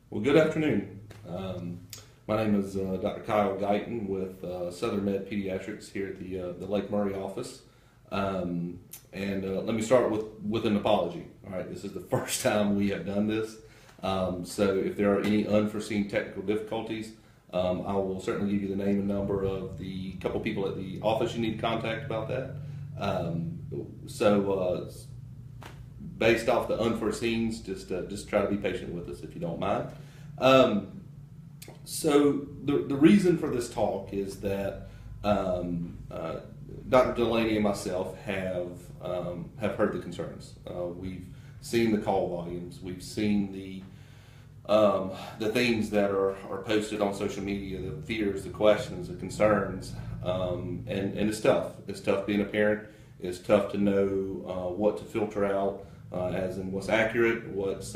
Well, good afternoon. My name is Dr. Kyle Guyton with SouthernMED Pediatrics here at the Lake Murray office. Let me start with an apology. All right, this is the first time we have done this. So if there are any unforeseen technical difficulties, I will certainly give you the name and number of the couple people at the office you need to contact about that. Based off the unforeseens, just try to be patient with us if you don't mind. So the reason for this talk is that Dr. Delaney and myself have heard the concerns. We've seen the call volumes. We've seen the things that are posted on social media, the fears, the questions, the concerns, and it's tough. It's tough being a parent. It's tough to know what to filter out. As in what's accurate, what's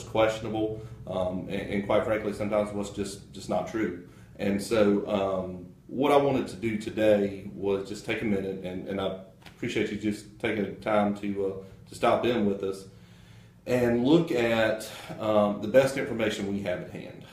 questionable, and quite frankly, sometimes what's just not true. And so, what I wanted to do today was just take a minute, and I appreciate you just taking the time to stop in with us and look at the best information we have at hand.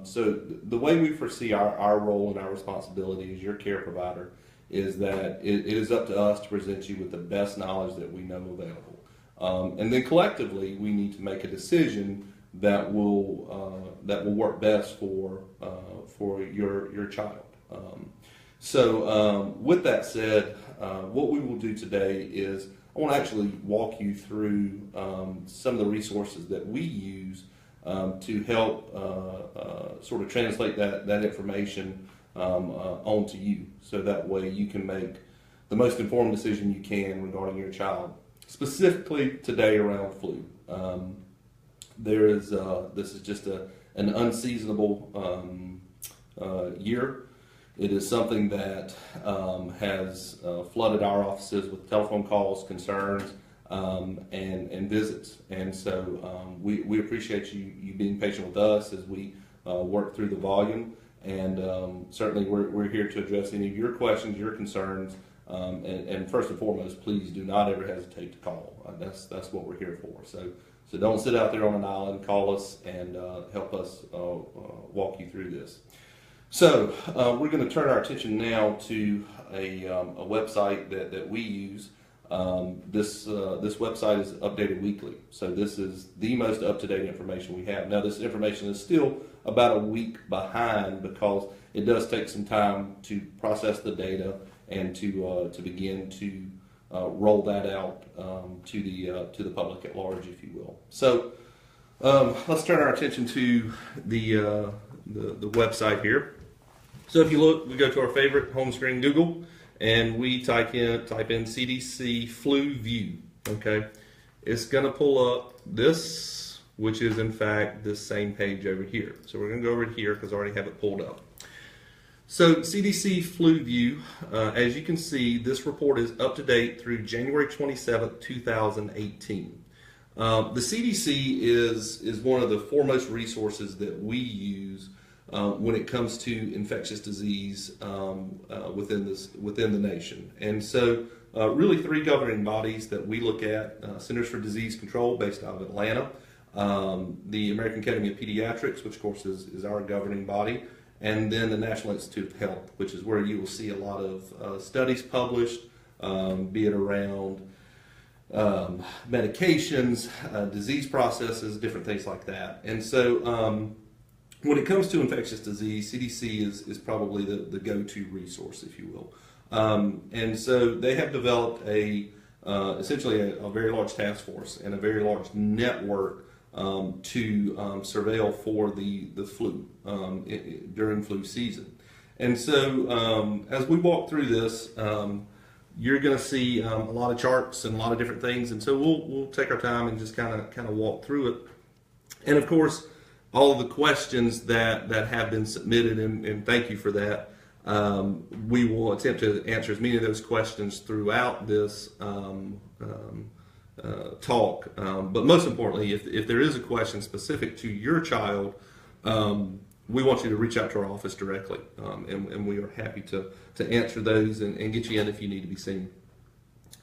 So, the way we foresee our role and our responsibility as your care provider is that it is up to us to present you with the best knowledge that we know available. And then collectively, we need to make a decision that will work best for your child. With that said, what we will do today is I want to actually walk you through some of the resources that we use to help sort of translate that information onto you, so that way you can make the most informed decision you can regarding your child. Specifically today around flu. This is just an unseasonable year. It is something that has flooded our offices with telephone calls, concerns, and visits. And so we appreciate you being patient with us as we work through the volume. And certainly we're here to address any of your questions, your concerns. And first and foremost, please do not ever hesitate to call. That's what we're here for. So don't sit out there on an island. Call us and help us walk you through this. So we're going to turn our attention now to a website that we use. This website is updated weekly. So this is the most up-to-date information we have. Now this information is still about a week behind because it does take some time to process the data and to begin to roll that out to the public at large, if you will. So let's turn our attention to the website here. So if you look, we go to our favorite home screen, Google, and we type in CDC Flu View. Okay, it's going to pull up this, which is in fact this same page over here. So we're going to go over here because I already have it pulled up. So CDC Flu View, as you can see, this report is up to date through January 27th, 2018. The CDC is one of the foremost resources that we use when it comes to infectious disease within the nation. And so really three governing bodies that we look at: Centers for Disease Control based out of Atlanta, the American Academy of Pediatrics, which of course is our governing body, and then the National Institute of Health, which is where you will see a lot of studies published, be it around medications, disease processes, different things like that. And so when it comes to infectious disease, CDC is probably the go-to resource, if you will. And so they have developed essentially a very large task force and a very large network to surveil for the flu during flu season. And so as we walk through this, you're going to see a lot of charts and a lot of different things. And so we'll take our time and just kind of walk through it. And of course, all of the questions that have been submitted, and thank you for that. We will attempt to answer as many of those questions throughout this talk, but most importantly, if there is a question specific to your child, we want you to reach out to our office directly, and we are happy to answer those and get you in if you need to be seen.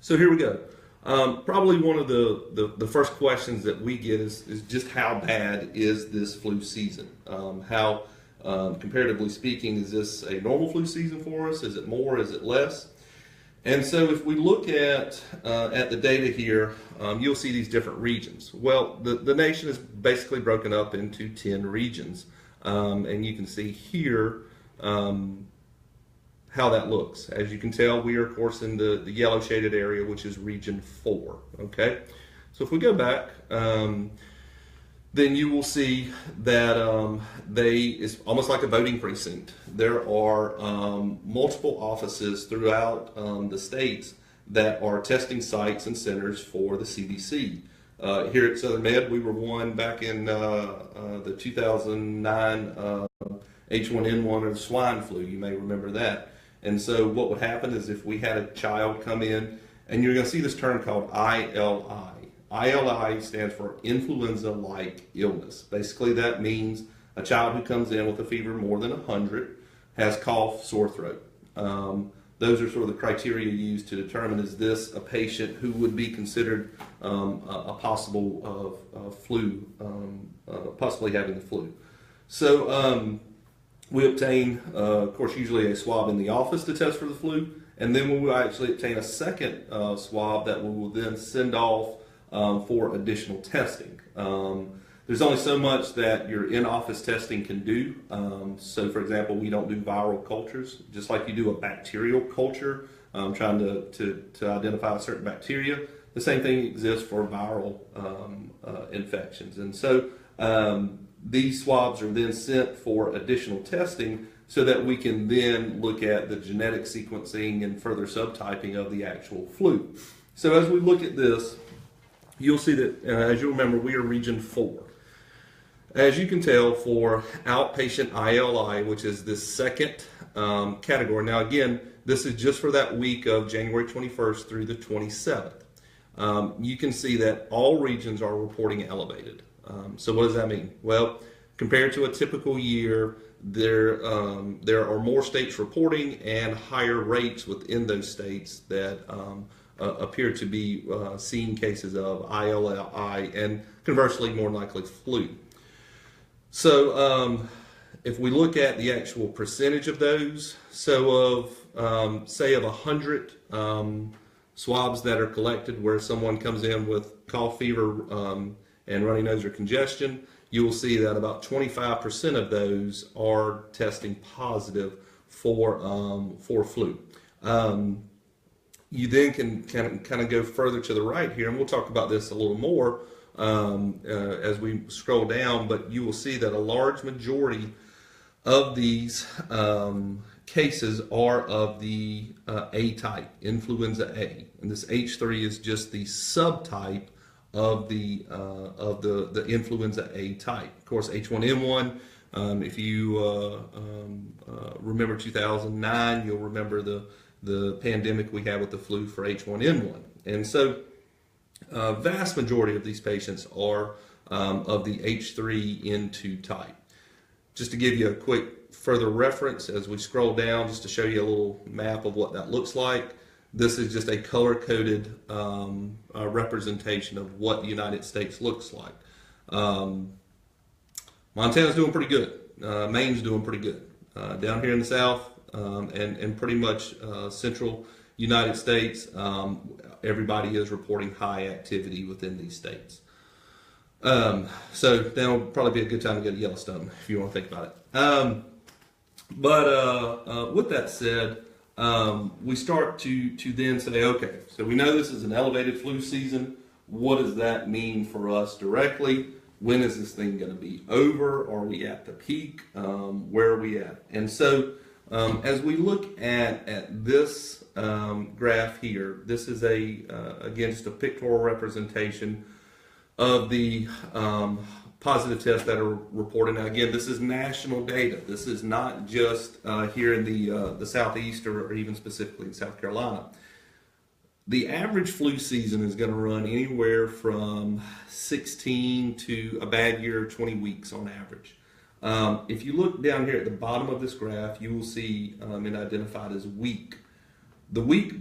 So here we go. Probably one of the first questions that we get is just how bad is this flu season? How, comparatively speaking, is this a normal flu season for us? Is it more? Is it less? And so if we look at the data here, you'll see these different regions. Well, the nation is basically broken up into 10 regions. And you can see here how that looks. As you can tell, we are, of course, in the yellow shaded area, which is region 4. Okay, so if we go back, then you will see that it's almost like a voting precinct. There are multiple offices throughout the states that are testing sites and centers for the CDC. Here at SouthernMED, we were one back in the 2009 H1N1 or the swine flu. You may remember that. And so what would happen is if we had a child come in, and you're going to see this term called ILI. ILI stands for influenza-like illness. Basically, that means a child who comes in with a fever more than 100, has cough, sore throat. Those are sort of the criteria used to determine, is this a patient who would be considered a possible flu, possibly having the flu. So we obtain, of course, usually a swab in the office to test for the flu, and then we will actually obtain a second swab that we will then send off for additional testing. There's only so much that your in-office testing can do. So, for example, we don't do viral cultures, just like you do a bacterial culture, trying to identify a certain bacteria. The same thing exists for viral infections. And so these swabs are then sent for additional testing so that we can then look at the genetic sequencing and further subtyping of the actual flu. So as we look at this, you'll see that, as you remember, we are region 4. As you can tell, for outpatient ILI, which is this second category. Now again, this is just for that week of January 21st through the 27th. You can see that all regions are reporting elevated. So what does that mean? Well, compared to a typical year, there are more states reporting and higher rates within those states that appear to be seeing cases of ILI and conversely more likely flu. So if we look at the actual percentage of those, so of say of 100 swabs that are collected where someone comes in with cough, fever, and runny nose or congestion, you will see that about 25% of those are testing positive for flu. You then can kind of go further to the right here, and we'll talk about this a little more as we scroll down, but you will see that a large majority of these cases are of the A type, influenza A, and this H3 is just the subtype of the influenza A type. Of course, H1N1. If you remember 2009, you'll remember the pandemic we had with the flu for H1N1, and so vast majority of these patients are of the H3N2 type. Just to give you a quick further reference as we scroll down, just to show you a little map of what that looks like. This is just a color-coded representation of what the United States looks like. Montana's doing pretty good. Maine's doing pretty good. Down here in the South and pretty much central United States, everybody is reporting high activity within these states. So now would probably be a good time to go to Yellowstone if you want to think about it. But with that said, we start to then say, okay, so we know this is an elevated flu season. What does that mean for us directly? When is this thing going to be over? Are we at the peak? Where are we at? And so as we look at this graph here, this is again, just a pictorial representation of the positive tests that are reported. Now again, this is national data. This is not just here in the Southeast or even specifically in South Carolina. The average flu season is going to run anywhere from 16 to a bad year, 20 weeks on average. If you look down here at the bottom of this graph, you will see it identified as week. The week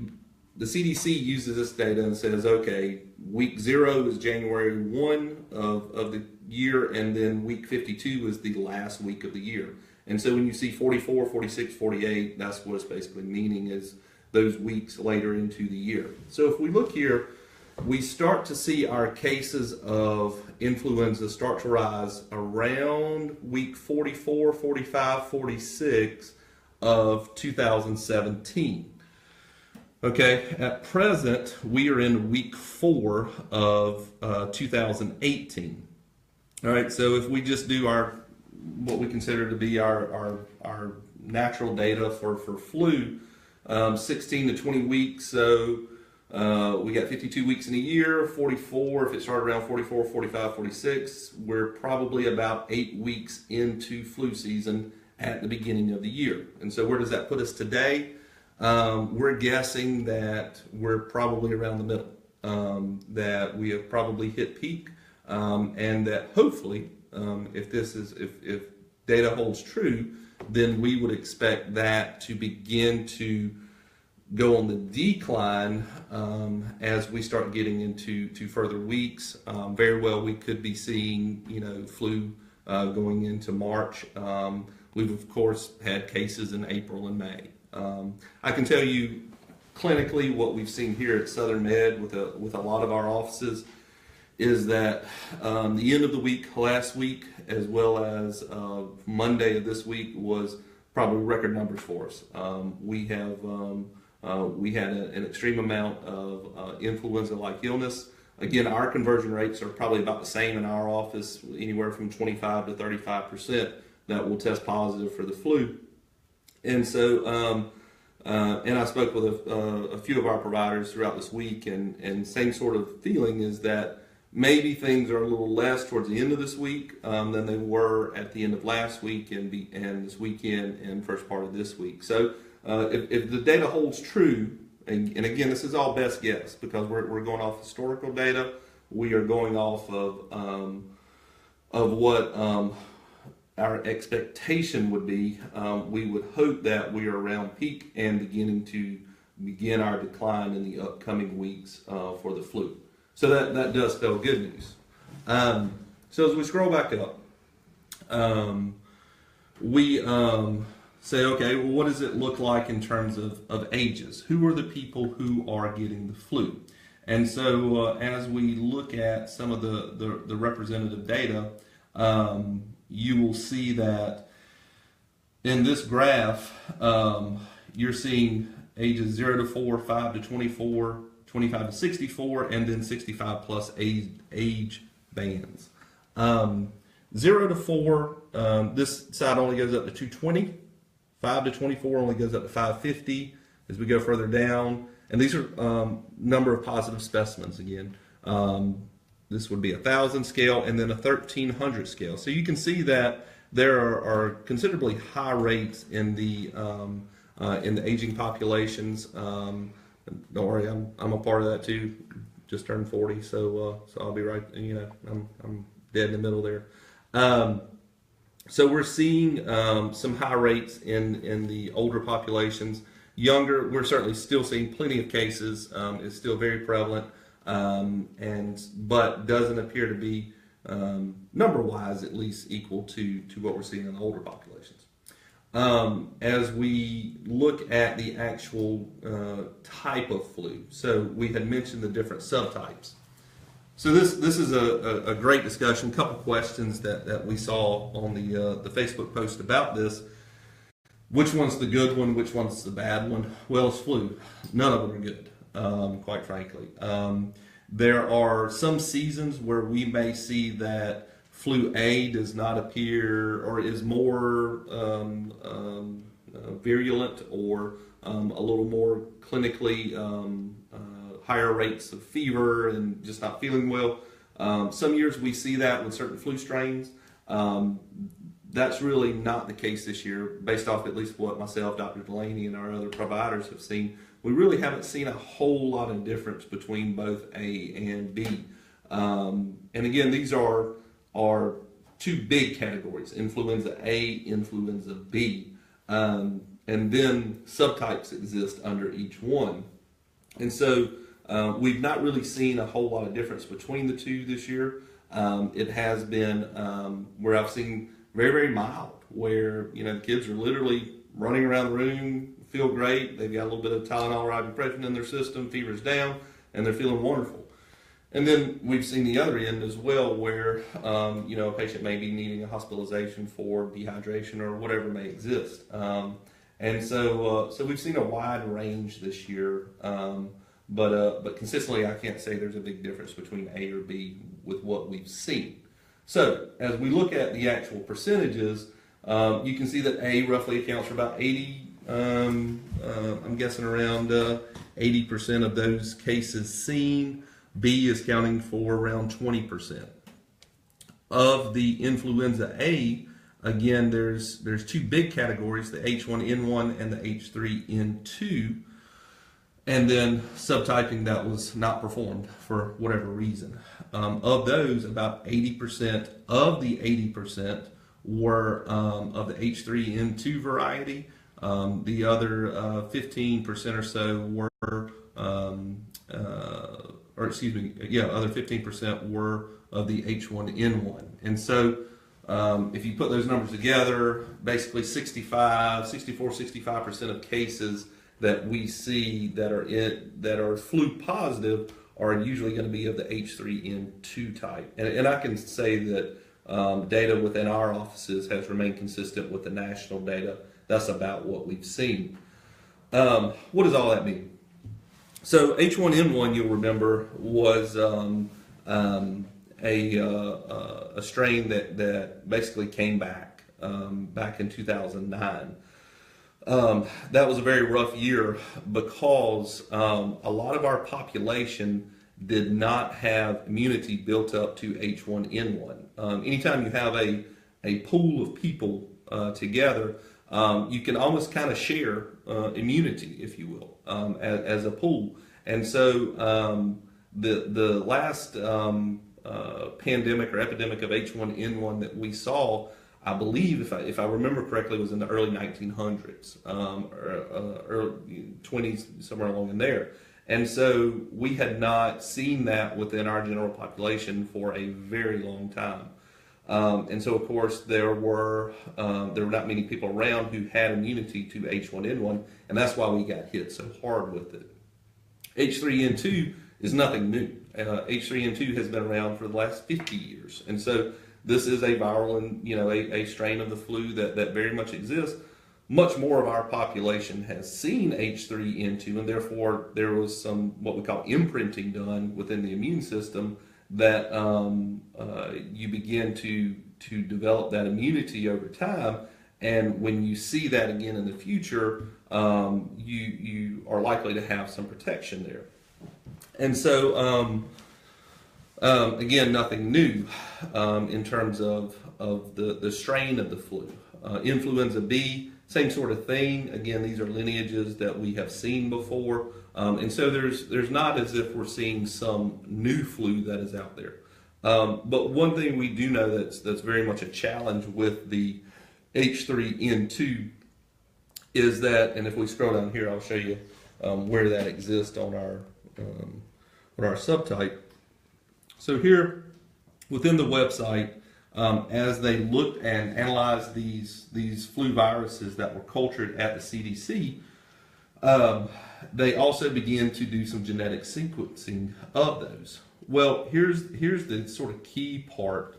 the CDC uses this data and says, okay, week 0 is January 1 of the year, and then week 52 is the last week of the year. And so when you see 44, 46, 48, that's what it's basically meaning, is those weeks later into the year. So if we look here, we start to see our cases of influenza start to rise around week 44, 45, 46 of 2017. Okay, at present, we are in week 4 of 2018. All right, so if we just do what we consider to be our natural data for flu, 16 to 20 weeks, so we got 52 weeks in a year, 44, if it started around 44, 45, 46, we're probably about 8 weeks into flu season at the beginning of the year. And so where does that put us today? We're guessing that we're probably around the middle, that we have probably hit peak, and that hopefully, if data holds true, then we would expect that to begin to go on the decline as we start getting into further weeks. Very well, we could be seeing, flu going into March. We've of course had cases in April and May. I can tell you clinically what we've seen here at SouthernMED with a lot of our offices is that the end of the week last week, as well as Monday of this week, was probably record numbers for us. We had an extreme amount of influenza-like illness. Again, our conversion rates are probably about the same in our office, anywhere from 25 to 35% that will test positive for the flu. And so, and I spoke with a few of our providers throughout this week, and same sort of feeling is that maybe things are a little less towards the end of this week than they were at the end of last week and this weekend and first part of this week. So if the data holds true, and again, this is all best guess because we're going off historical data, we are going off of what our expectation would be. We would hope that we are around peak and begin our decline in the upcoming weeks for the flu. So that does spell good news. So as we scroll back up, we say, okay, well, what does it look like in terms of ages? Who are the people who are getting the flu? And so as we look at some of the representative data, you will see that in this graph, you're seeing ages 0 to 4, 5 to 24, 25 to 64, and then 65 plus age bands. 0 to 4, this side only goes up to 220. 5 to 24 only goes up to 550 as we go further down. And these are number of positive specimens again. This would be a 1,000 scale and then a 1,300 scale. So you can see that there are considerably high rates in the aging populations. Don't worry, I'm a part of that too. Just turned 40, so I'll be right. I'm dead in the middle there. So we're seeing some high rates in the older populations. Younger, we're certainly still seeing plenty of cases. It's still very prevalent, but doesn't appear to be number-wise at least equal to what we're seeing in the older populations. As we look at the actual type of flu, so we had mentioned the different subtypes. So this is a great discussion. A couple questions that we saw on the Facebook post about this. Which one's the good one? Which one's the bad one? Well, it's flu. None of them are good, quite frankly. There are some seasons where we may see that flu A does not appear or is more virulent or a little more clinically higher rates of fever and just not feeling well. Some years we see that with certain flu strains. That's really not the case this year, based off at least what myself, Dr. Delaney, and our other providers have seen. We really haven't seen a whole lot of difference between both A and B. And again, these are two big categories: influenza A, influenza B, and then subtypes exist under each one. And so we've not really seen a whole lot of difference between the two this year. It has been where I've seen very, very mild, where the kids are literally running around the room, feel great. They've got a little bit of Tylenol or ibuprofen in their system, fever's down, and they're feeling wonderful. And then we've seen the other end as well, where a patient may be needing a hospitalization for dehydration or whatever may exist. And so we've seen a wide range this year, but consistently, I can't say there's a big difference between A or B with what we've seen. So as we look at the actual percentages, you can see that A roughly accounts for about 80. I'm guessing around 80% of those cases seen. B is counting for around 20%. Of the influenza A, again, there's two big categories, the H1N1 and the H3N2, and then subtyping that was not performed for whatever reason. Of those, about 80% of the 80% were of the H3N2 variety. The other 15% or so were other 15% were of the H1N1. And so if you put those numbers together, basically 65% of cases that we see that are flu positive are usually going to be of the H3N2 type. And I can say that data within our offices has remained consistent with the national data. That's about what we've seen. What does all that mean? So H1N1, you'll remember, was a strain that basically came back in 2009. That was a very rough year because a lot of our population did not have immunity built up to H1N1. Anytime you have a pool of people together, you can almost kind of share immunity, if you will, as a pool. And so the last pandemic or epidemic of H1N1 that we saw, I believe, if I remember correctly, was in the early 1900s, or early 20s, somewhere along in there. And so we had not seen that within our general population for a very long time. And so, of course, there were not many people around who had immunity to H1N1, and that's why we got hit so hard with it. H3N2 is nothing new. H3N2 has been around for the last 50 years, and so this is a viral and a strain of the flu that very much exists. Much more of our population has seen H3N2, and therefore there was some what we call imprinting done within the immune system that you begin to develop that immunity over time. And when you see that again in the future, you are likely to have some protection there. And so, again, nothing new in terms of the strain of the flu. Influenza B, same sort of thing. Again, these are lineages that we have seen before. And so there's not as if we're seeing some new flu that is out there. But one thing we do know that's very much a challenge with the H3N2 is that, and if we scroll down here, I'll show you where that exists on our subtype. So here within the website, as they looked and analyzed these flu viruses that were cultured at the CDC, they also began to do some genetic sequencing of those. Well, here's the sort of key part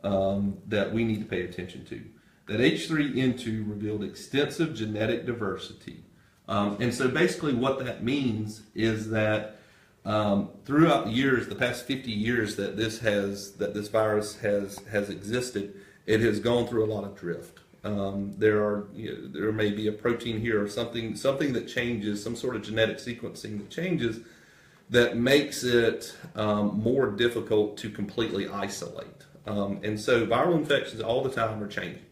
that we need to pay attention to. That H3N2 revealed extensive genetic diversity. And so basically what that means is that throughout the years, the past 50 years that this virus has existed, it has gone through a lot of drift. There may be a protein here or something that changes, some sort of genetic sequencing that changes, that makes it more difficult to completely isolate. And so viral infections all the time are changing.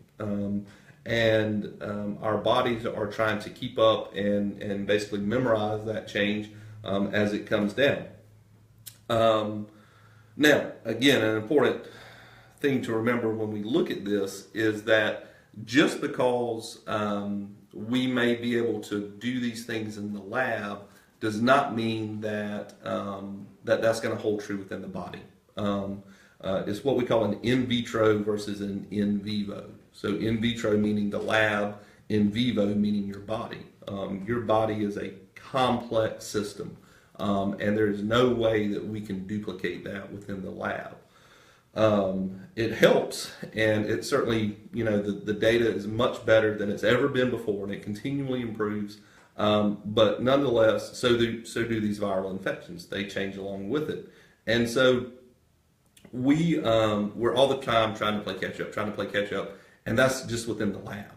And our bodies are trying to keep up and basically memorize that change as it comes down. Now, again, an important thing to remember when we look at this is that just because we may be able to do these things in the lab does not mean that that's going to hold true within the body. It's what we call an in vitro versus an in vivo. So in vitro meaning the lab, in vivo meaning your body. Your body is a complex system, and there is no way that we can duplicate that within the lab. It helps, and it certainly, the data is much better than it's ever been before, and it continually improves. But nonetheless, so do these viral infections. They change along with it, and so we're all the time trying to play catch up, and that's just within the lab.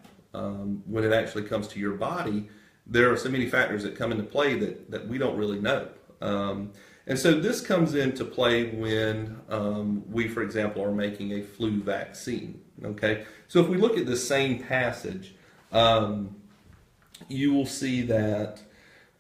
When it actually comes to your body, there are so many factors that come into play that we don't really know. And so this comes into play when we, for example, are making a flu vaccine. Okay, so if we look at the same passage, you will see that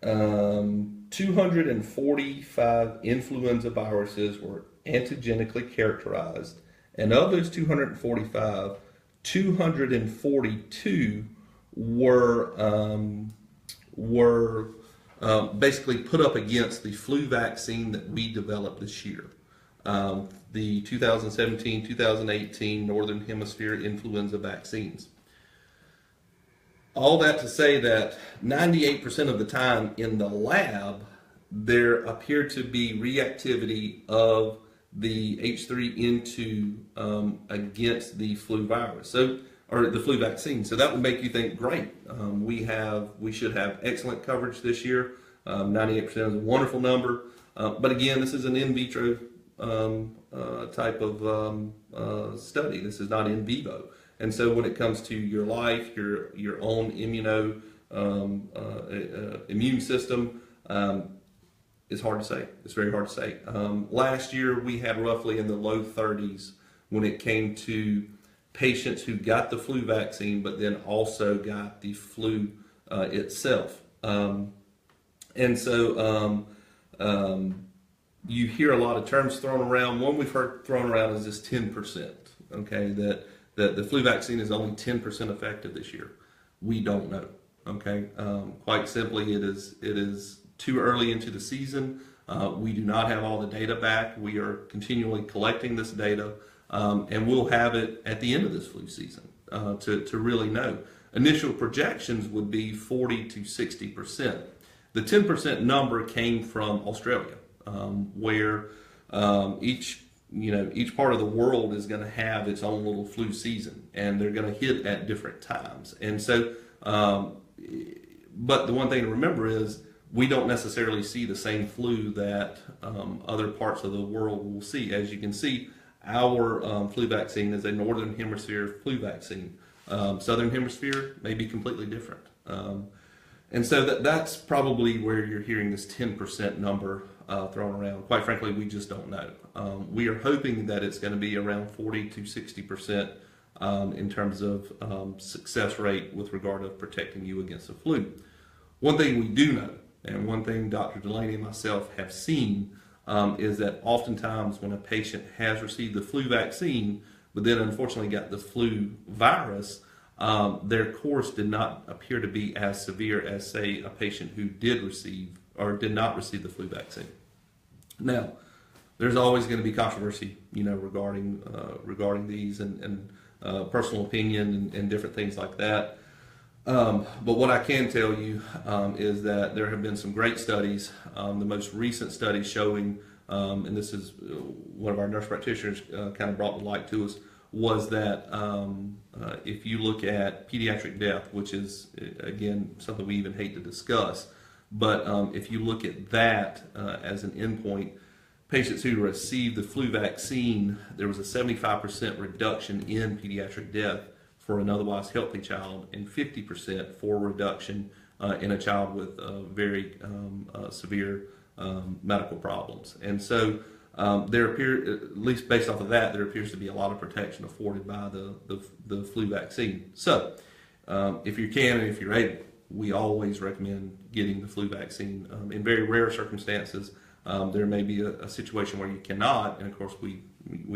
245 influenza viruses were antigenically characterized, and of those 245, 242 were basically put up against the flu vaccine that we developed this year. The 2017-2018 Northern Hemisphere influenza vaccines. All that to say that 98% of the time in the lab, there appeared to be reactivity of the H3N2 against the flu virus, or the flu vaccine. So that would make you think, great, we should have excellent coverage this year. 98% is a wonderful number, but again, this is an in vitro type of study. This is not in vivo, and so when it comes to your life, your own immune system, it's hard to say. It's very hard to say. Last year we had roughly in the low 30s when it came to patients who got the flu vaccine, but then also got the flu itself. And so you hear a lot of terms thrown around. One we've heard thrown around is this 10%, okay, that the flu vaccine is only 10% effective this year. We don't know, okay. Quite simply, it is too early into the season. We do not have all the data back. We are continually collecting this data, and we'll have it at the end of this flu season to really know. Initial projections would be 40 to 60%. The 10% number came from Australia, where each part of the world is going to have its own little flu season, and they're going to hit at different times. And so, but the one thing to remember is we don't necessarily see the same flu that other parts of the world will see. As you can see, our flu vaccine is a Northern Hemisphere flu vaccine. Southern Hemisphere may be completely different. And so that's probably where you're hearing this 10% number thrown around. Quite frankly, we just don't know. We are hoping that it's going to be around 40 to 60% in terms of success rate with regard to protecting you against the flu. One thing we do know, and one thing Dr. Delaney and myself have seen, is that oftentimes when a patient has received the flu vaccine, but then unfortunately got the flu virus, their course did not appear to be as severe as, say, a patient who did receive or did not receive the flu vaccine. Now, there's always going to be controversy, regarding these and personal opinion and different things like that. But what I can tell you is that there have been some great studies. The most recent study showing, and this is one of our nurse practitioners kind of brought to light to us, was that if you look at pediatric death, which is, again, something we even hate to discuss, but if you look at that as an endpoint, patients who received the flu vaccine, there was a 75% reduction in pediatric death for an otherwise healthy child, and 50% for reduction in a child with very severe medical problems. And so there appear, at least based off of that, there appears to be a lot of protection afforded by the flu vaccine. So if you can and if you're able, we always recommend getting the flu vaccine. In very rare circumstances, there may be a situation where you cannot, and of course we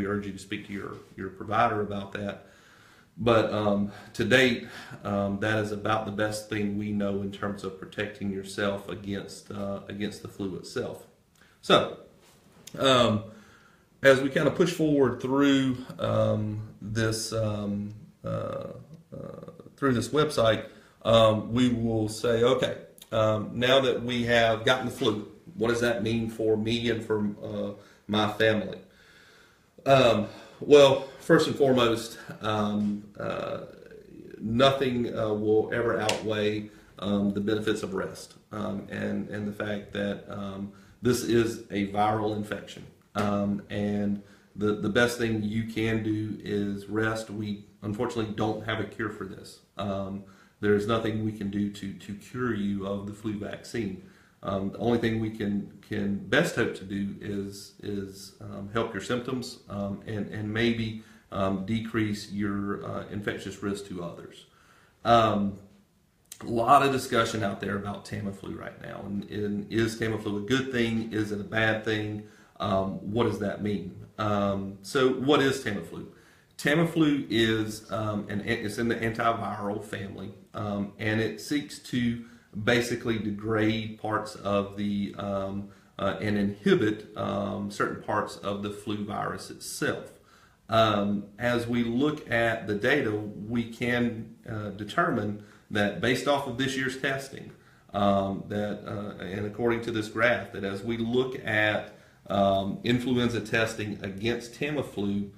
urge you to speak to your provider about that. But to date, that is about the best thing we know in terms of protecting yourself against the flu itself. So, as we kind of push forward through this website, we will say, okay, now that we have gotten the flu, what does that mean for me and for my family? Well, first and foremost, nothing will ever outweigh the benefits of rest and the fact that this is a viral infection. And the best thing you can do is rest. We unfortunately don't have a cure for this. There's nothing we can do to cure you of the flu vaccine. The only thing we can best hope to do is help your symptoms and maybe decrease your infectious risk to others. A lot of discussion out there about Tamiflu right now. And is Tamiflu a good thing? Is it a bad thing? What does that mean? So what is Tamiflu? Tamiflu is it's in the antiviral family, and it seeks to basically degrade parts of the and inhibit certain parts of the flu virus itself. As we look at the data, we can determine that based off of this year's testing, and according to this graph, that as we look at influenza testing against Tamiflu,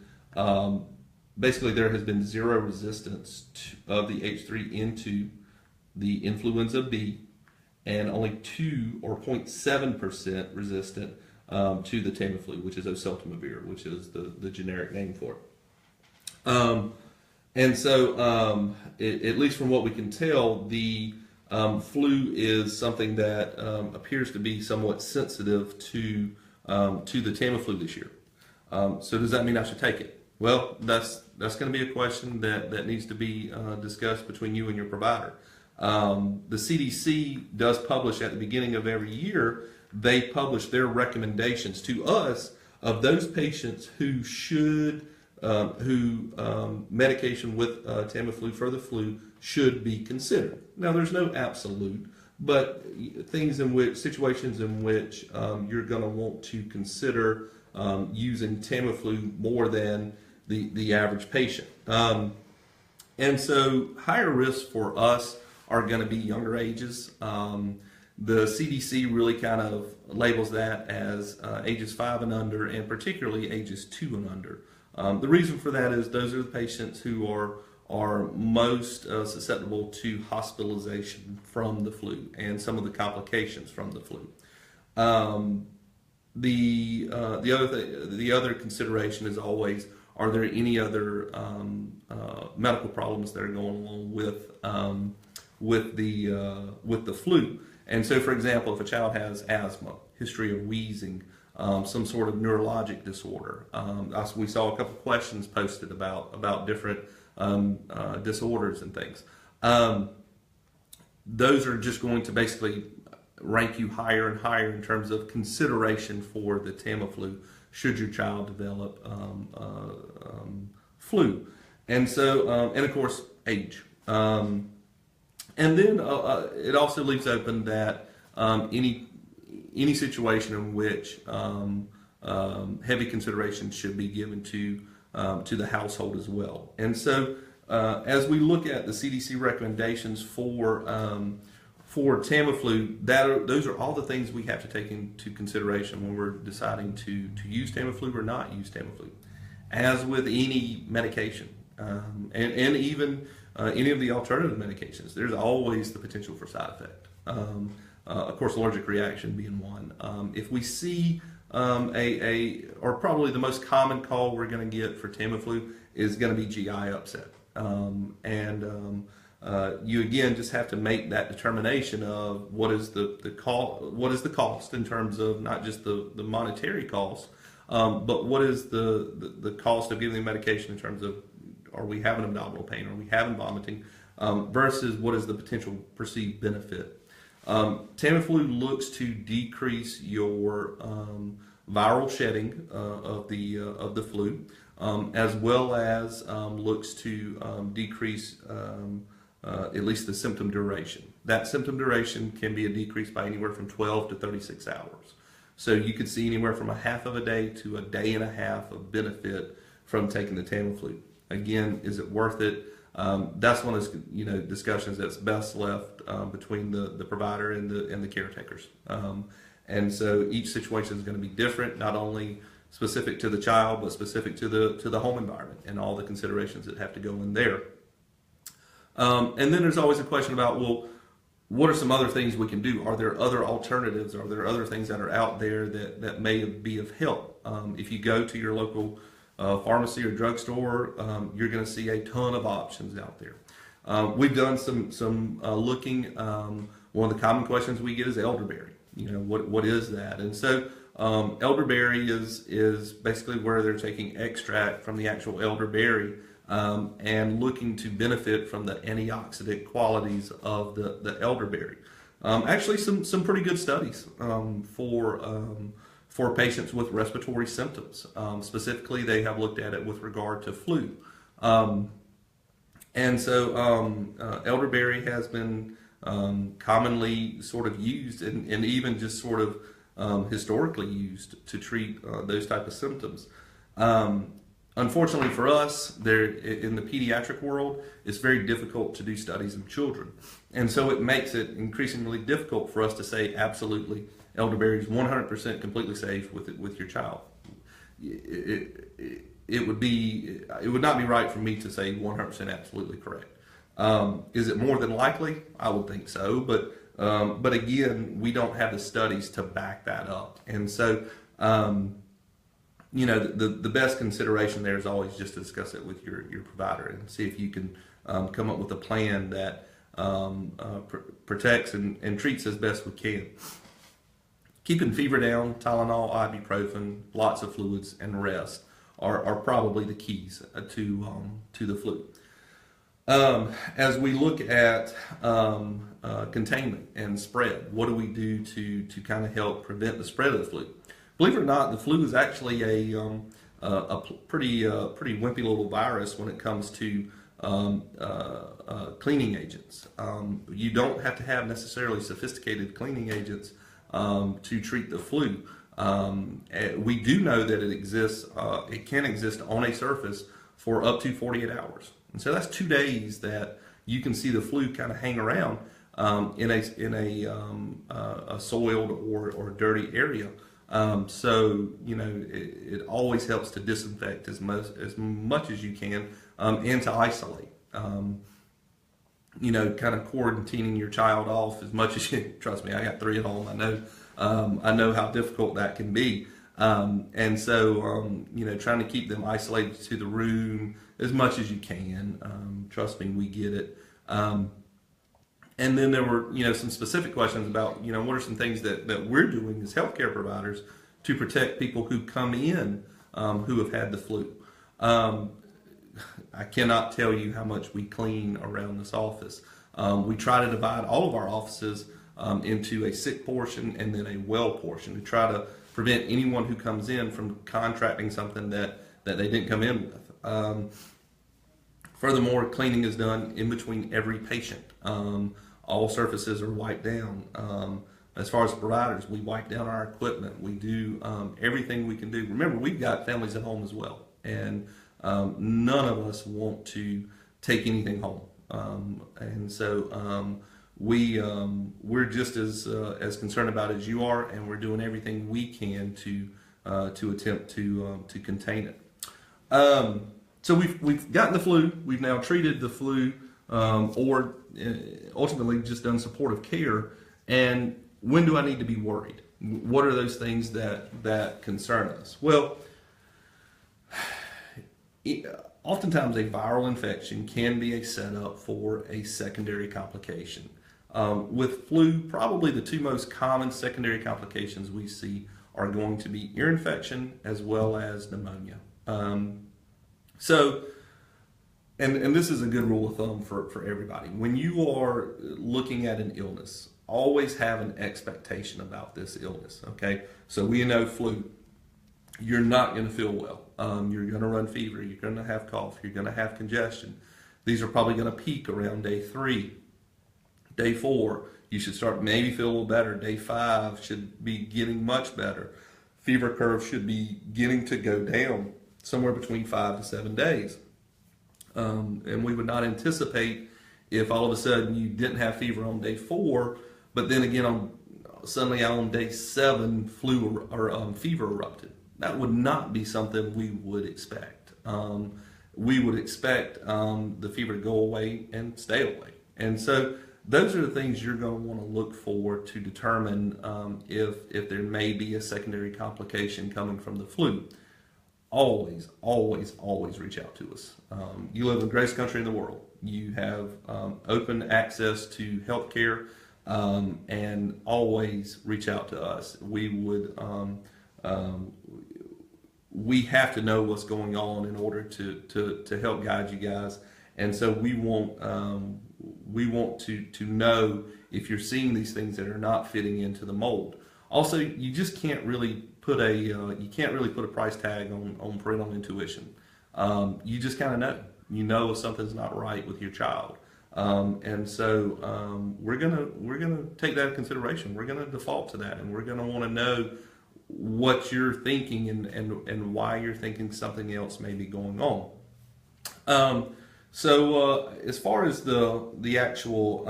basically there has been zero resistance of the H3N2, the influenza B, and only 2 or 0.7% resistant to the Tamiflu, which is oseltamivir, which is the generic name for it. And so, at least from what we can tell, the flu is something that appears to be somewhat sensitive to the Tamiflu this year. So does that mean I should take it? Well, that's going to be a question that needs to be discussed between you and your provider. The CDC does publish at the beginning of every year, they publish their recommendations to us of those patients who should, medication with Tamiflu for the flu should be considered. Now, there's no absolute, but situations in which you're going to want to consider using Tamiflu more than the average patient. And so higher risk for us are going to be younger ages. The CDC really kind of labels that as ages 5 and under, and particularly ages 2 and under. The reason for that is those are the patients who are most susceptible to hospitalization from the flu and some of the complications from the flu. The other consideration is always, are there any other medical problems that are going along with the flu? And so, for example, if a child has asthma, history of wheezing, some sort of neurologic disorder, we saw a couple questions posted about different disorders and things. Those are just going to basically rank you higher and higher in terms of consideration for the Tamiflu should your child develop flu. And so, and of course, age. And then it also leaves open that any situation in which heavy consideration should be given to the household as well. And so, as we look at the CDC recommendations for Tamiflu, those are all the things we have to take into consideration when we're deciding to use Tamiflu or not use Tamiflu. As with any medication, and even any of the alternative medications, there's always the potential for side effect. Of course, allergic reaction being one. If we see or probably the most common call we're going to get for Tamiflu is going to be GI upset. You again just have to make that determination of what is the cost in terms of not just the monetary cost, but what is the cost of giving the medication in terms of, are we having abdominal pain, are we having vomiting, versus what is the potential perceived benefit. Tamiflu looks to decrease your viral shedding of the flu. as well as looks to decrease at least the symptom duration. That symptom duration can be a decrease by anywhere from 12 to 36 hours. So you could see anywhere from a half of a day to a day and a half of benefit from taking the Tamiflu. Again, is it worth it? That's one of those discussions that's best left between the provider and the caretakers. And so each situation is going to be different, not only specific to the child, but specific to the home environment and all the considerations that have to go in there. And then there's always a question about, well, what are some other things we can do? Are there other alternatives? Are there other things that are out there that may be of help? If you go to your local pharmacy or drugstore, you're going to see a ton of options out there. We've done some looking. One of the common questions we get is elderberry. What is that? And so elderberry is basically where they're taking extract from the actual elderberry and looking to benefit from the antioxidant qualities of the elderberry. Actually, some pretty good studies for patients with respiratory symptoms. Specifically, they have looked at it with regard to flu. And so elderberry has been commonly sort of used and even just sort of historically used to treat those type of symptoms. Unfortunately for us, there in the pediatric world, it's very difficult to do studies in children. And so it makes it increasingly difficult for us to say absolutely elderberry is 100% completely safe with your child. It would not be right for me to say 100% absolutely correct. Is it more than likely? I would think so, but again, we don't have the studies to back that up. And so the best consideration there is always just to discuss it with your provider and see if you can come up with a plan that protects and treats as best we can. Keeping fever down, Tylenol, ibuprofen, lots of fluids, and rest are probably the keys to the flu. As we look at containment and spread, what do we do to kind of help prevent the spread of the flu? Believe it or not, the flu is actually a pretty wimpy little virus when it comes to cleaning agents. You don't have to have necessarily sophisticated cleaning agents to treat the flu. We do know that it exists. It can exist on a surface for up to 48 hours, and so that's 2 days that you can see the flu kind of hang around in a soiled or dirty area. So it always helps to disinfect as much as you can and to isolate. Kind of quarantining your child off as much as you. Trust me, I got 3 at home. I know how difficult that can be. And so trying to keep them isolated to the room as much as you can. Trust me, we get it. And then there were, some specific questions about, what are some things that we're doing as healthcare providers to protect people who come in who have had the flu. I cannot tell you how much we clean around this office. We try to divide all of our offices into a sick portion and then a well portion to try to prevent anyone who comes in from contracting something that they didn't come in with. Furthermore, cleaning is done in between every patient. All surfaces are wiped down. As far as providers, we wipe down our equipment. We do everything we can do. Remember, we've got families at home as well, and none of us want to take anything home. And so we're just as concerned about it as you are, and we're doing everything we can to attempt to contain it. So we've gotten the flu. We've now treated the flu, or ultimately just done supportive care. And when do I need to be worried? What are those things that concern us? Well, oftentimes a viral infection can be a setup for a secondary complication. With flu, probably the 2 most common secondary complications we see are going to be ear infection as well as pneumonia. So, and this is a good rule of thumb for everybody. When you are looking at an illness, always have an expectation about this illness, okay? So we know flu. you're not going to feel well. You're going to run fever. You're going to have cough. You're going to have congestion. These are probably going to peak around day 3. Day 4, you should start maybe feel a little better. Day 5 should be getting much better. Fever curve should be getting to go down somewhere between 5 to 7 days. And we would not anticipate if all of a sudden you didn't have fever on day 4, but then again suddenly on day 7 flu or fever erupted. That would not be something we would expect. We would expect the fever to go away and stay away. And so those are the things you're going to want to look for to determine if there may be a secondary complication coming from the flu. Always, always, always reach out to us. You live in the greatest country in the world. You have open access to health care, and always reach out to us. We have to know what's going on in order to help guide you guys. And so we want to know if you're seeing these things that are not fitting into the mold. Also, you just can't really put a price tag on parental intuition. You just kind of know. You know if something's not right with your child. And so we're gonna take that into consideration. We're gonna default to that, and we're gonna want to know what you're thinking and why you're thinking something else may be going on. So as far as the actual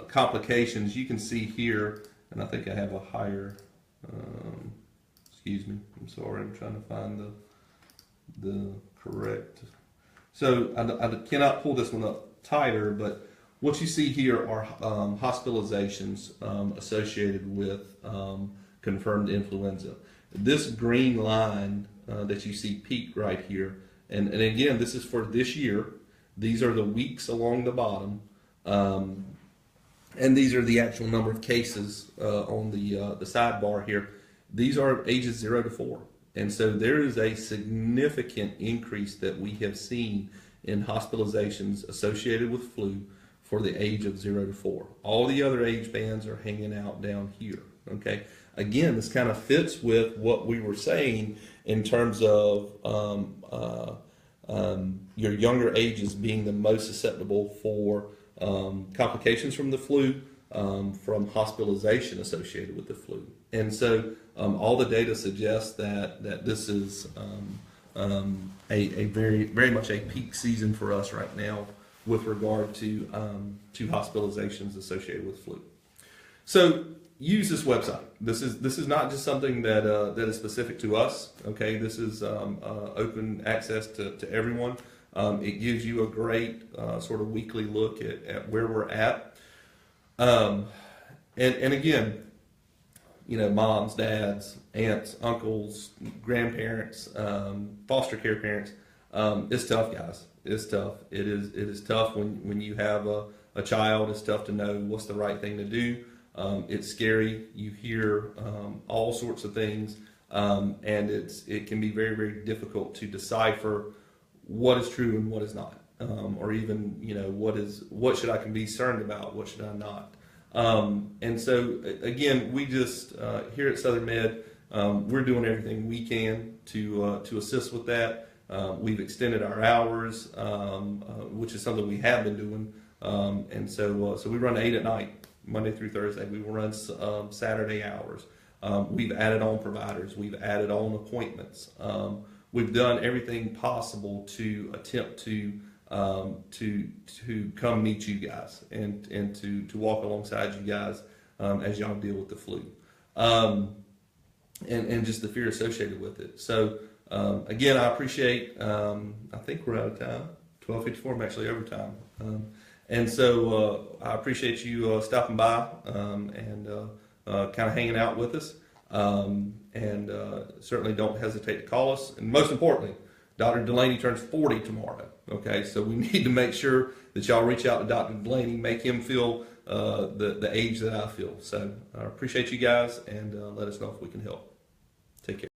complications, you can see here, and I think I have a higher. Excuse me. I'm sorry. I'm trying to find the correct. So I cannot pull this one up tighter, but what you see here are hospitalizations associated with confirmed influenza. This green line that you see peaked right here, and again, this is for this year. These are the weeks along the bottom, and these are the actual number of cases on the sidebar here. These are ages 0 to 4. And so there is a significant increase that we have seen in hospitalizations associated with flu for the age of 0 to 4. All the other age bands are hanging out down here. Okay. Again, this kind of fits with what we were saying in terms of your younger ages being the most susceptible for complications from the flu, from hospitalization associated with the flu. And so all the data suggests that this is a very much a peak season for us right now with regard to hospitalizations associated with flu. So use this website. This is not just something that is specific to us. Okay, this is open access to everyone. It gives you a great sort of weekly look at where we're at. And again, you know, moms, dads, aunts, uncles, grandparents, foster care parents. It's tough, guys. It's tough. It is tough when you have a child. It's tough to know what's the right thing to do. It's scary. You hear all sorts of things, and it can be very, very difficult to decipher what is true and what is not, or even, you know, what should I be concerned about, what should I not. And so again, we just here at SouthernMED, we're doing everything we can to assist with that. We've extended our hours, which is something we have been doing, and so we run 8 at night, Monday through Thursday. We will run Saturday hours. We've added on providers. We've added on appointments. We've done everything possible to attempt to come meet you guys and to walk alongside you guys as y'all deal with the flu, and just the fear associated with it. So again, I appreciate. I think we're out of time. 12:54. I'm actually over time, and so I appreciate you stopping by and kind of hanging out with us. And certainly don't hesitate to call us. And most importantly, Dr. Delaney turns 40 tomorrow. Okay, so we need to make sure that y'all reach out to Dr. Delaney, make him feel the age that I feel. So I appreciate you guys, and let us know if we can help. Take care.